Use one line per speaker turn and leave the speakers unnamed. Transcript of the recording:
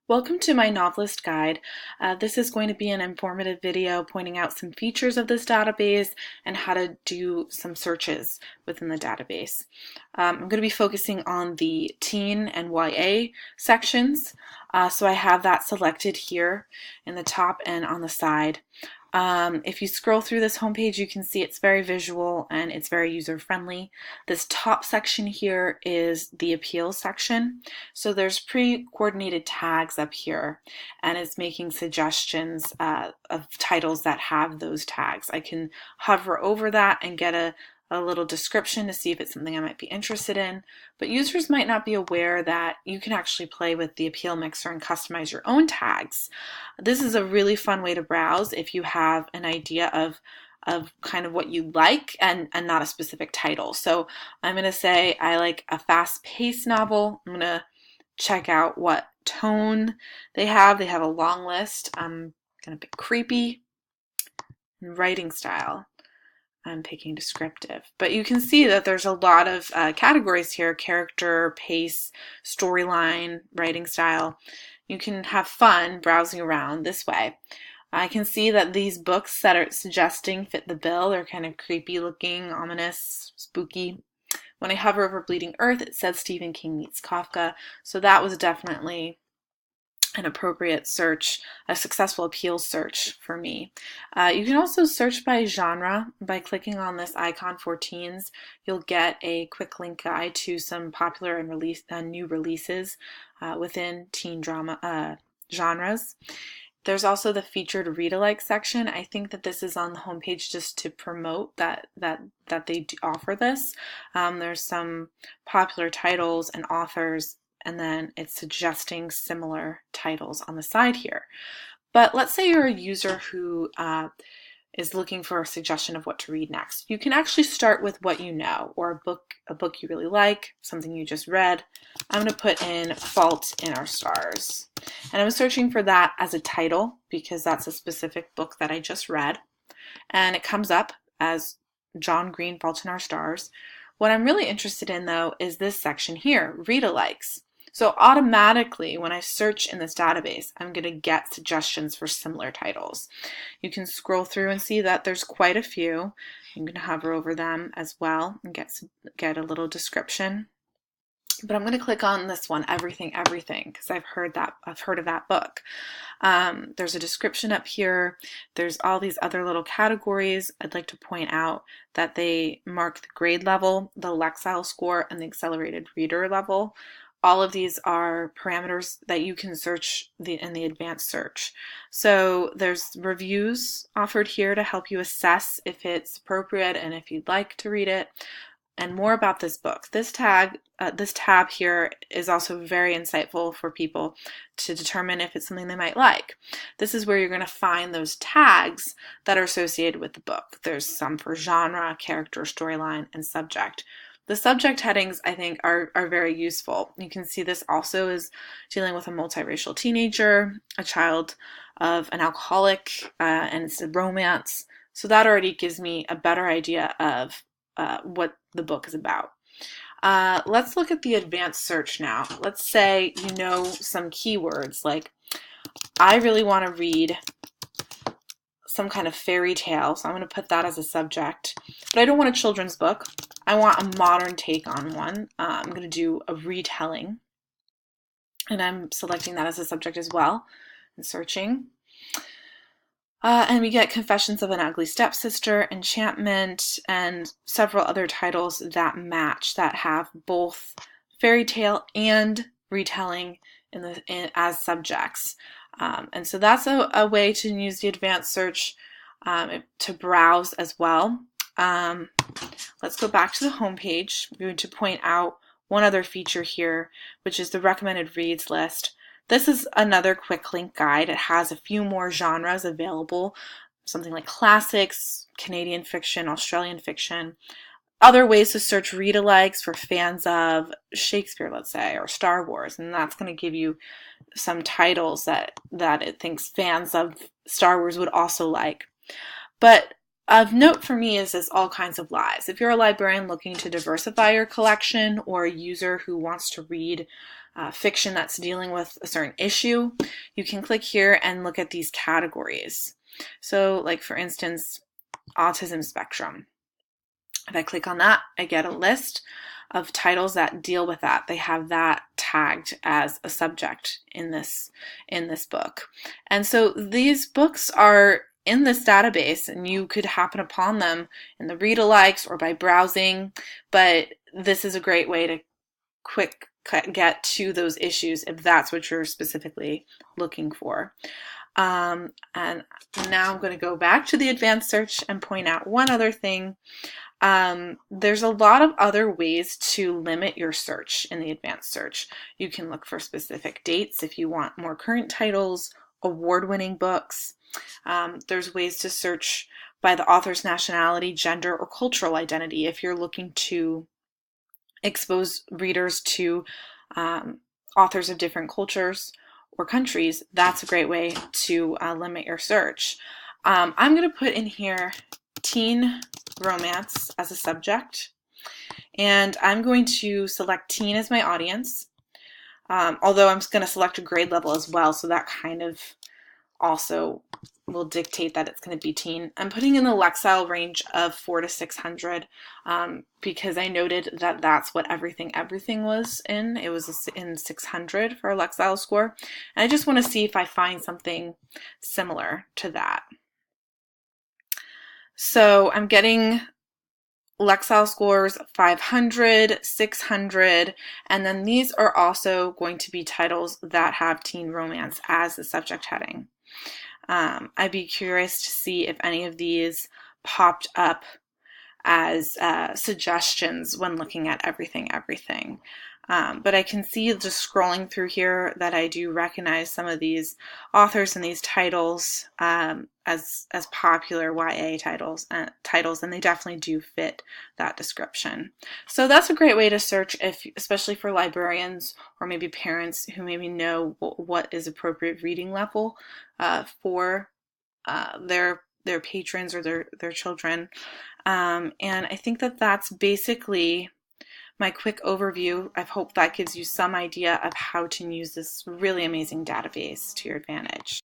Welcome to my NoveList guide. This is going to be an informative video pointing out some features of this database and how to do some searches within the database. I'm going to be focusing on the teen and YA sections, so I have that selected here in the top and on the side. If you scroll through this homepage, you can see it's very visual and it's very user-friendly. This top section here is the appeal section. So there's pre-coordinated tags up here, and it's making suggestions of titles that have those tags. I can hover over that and get a little description to see if it's something I might be interested in, but users might not be aware that you can actually play with the appeal mixer and customize your own tags. This is a really fun way to browse if you have an idea of kind of what you like and not a specific title. So I'm going to say I like a fast-paced novel. I'm going to check out what tone they have. They have a long list. I'm going to pick creepy and writing style. I'm picking descriptive, but you can see that there's a lot of categories here: character, pace, storyline, writing style. You can have fun browsing around this way. I can see that these books that are suggesting fit the bill. They're kind of creepy looking, ominous, spooky. When I hover over Bleeding Earth, it says Stephen King meets Kafka, so that was definitely an appropriate search, a successful appeal search for me. You can also search by genre by clicking on this icon for teens. You'll get a quick link guide to some popular and new releases within teen drama genres. There's also the featured read-alike section. I think that this is on the homepage just to promote that they offer this. There's some popular titles and authors, and then it's suggesting similar titles on the side here. But let's say you're a user who is looking for a suggestion of what to read next. You can actually start with what you know, or a book you really like, something you just read. I'm going to put in Fault in Our Stars. And I'm searching for that as a title because that's a specific book that I just read. And it comes up as John Green, Fault in Our Stars. What I'm really interested in, though, is this section here, read-alikes. So automatically, when I search in this database, I'm going to get suggestions for similar titles. You can scroll through and see that there's quite a few. You can hover over them as well and get a little description. But I'm going to click on this one, Everything, because I've heard of that book. There's a description up here. There's all these other little categories. I'd like to point out that they mark the grade level, the Lexile score, and the accelerated reader level. All of these are parameters that you can search in the advanced search. So there's reviews offered here to help you assess if it's appropriate and if you'd like to read it. And more about this book. This tab here is also very insightful for people to determine if it's something they might like. This is where you're going to find those tags that are associated with the book. There's some for genre, character, storyline, and subject. The subject headings, I think, are very useful. You can see this also is dealing with a multiracial teenager, a child of an alcoholic, and it's a romance. So that already gives me a better idea of what the book is about. Let's look at the advanced search now. Let's say you know some keywords like, I really want to read some kind of fairy tale, so I'm going to put that as a subject. But I don't want a children's book. I want a modern take on one. I'm going to do a retelling, and I'm selecting that as a subject as well and searching. And we get Confessions of an Ugly Stepsister, Enchantment, and several other titles that match, that have both fairy tale and retelling as subjects. And so that's a way to use the advanced search to browse as well. Let's go back to the home page. I'm going to point out one other feature here, which is the recommended reads list. This is another quick link guide. It has a few more genres available, something like classics, Canadian fiction, Australian fiction, other ways to search read-alikes for fans of Shakespeare, let's say, or Star Wars, and that's going to give you some titles that it thinks fans of Star Wars would also like. But of note for me is this All Kinds of Lies. If you're a librarian looking to diversify your collection, or a user who wants to read fiction that's dealing with a certain issue, you can click here and look at these categories. So like for instance, autism spectrum. If I click on that, I get a list of titles that deal with that. They have that tagged as a subject in this book. And so these books are in this database, and you could happen upon them in the read-alikes or by browsing, but this is a great way to quick get to those issues if that's what you're specifically looking for. And now I'm going to go back to the advanced search and point out one other thing. There's a lot of other ways to limit your search in the advanced search. You can look for specific dates if you want more current titles, award-winning books. There's ways to search by the author's nationality, gender, or cultural identity if you're looking to expose readers to authors of different cultures or countries. That's a great way to limit your search. I'm going to put in here teen romance as a subject, and I'm going to select teen as my audience, although I'm going to select a grade level as well, so that kind of also will dictate that it's going to be teen. I'm putting in the Lexile range of 400 to 600 because I noted that that's what everything was in. It was in 600 for a Lexile score, and I just want to see if I find something similar to that. So I'm getting Lexile scores 500, 600, and then these are also going to be titles that have teen romance as the subject heading. I'd be curious to see if any of these popped up as suggestions when looking at everything. But I can see just scrolling through here that I do recognize some of these authors and these titles as popular YA titles, and they definitely do fit that description. So that's a great way to search, especially for librarians or maybe parents who maybe know what is appropriate reading level for their patrons or their children. And I think that that's basically my quick overview. I hope that gives you some idea of how to use this really amazing database to your advantage.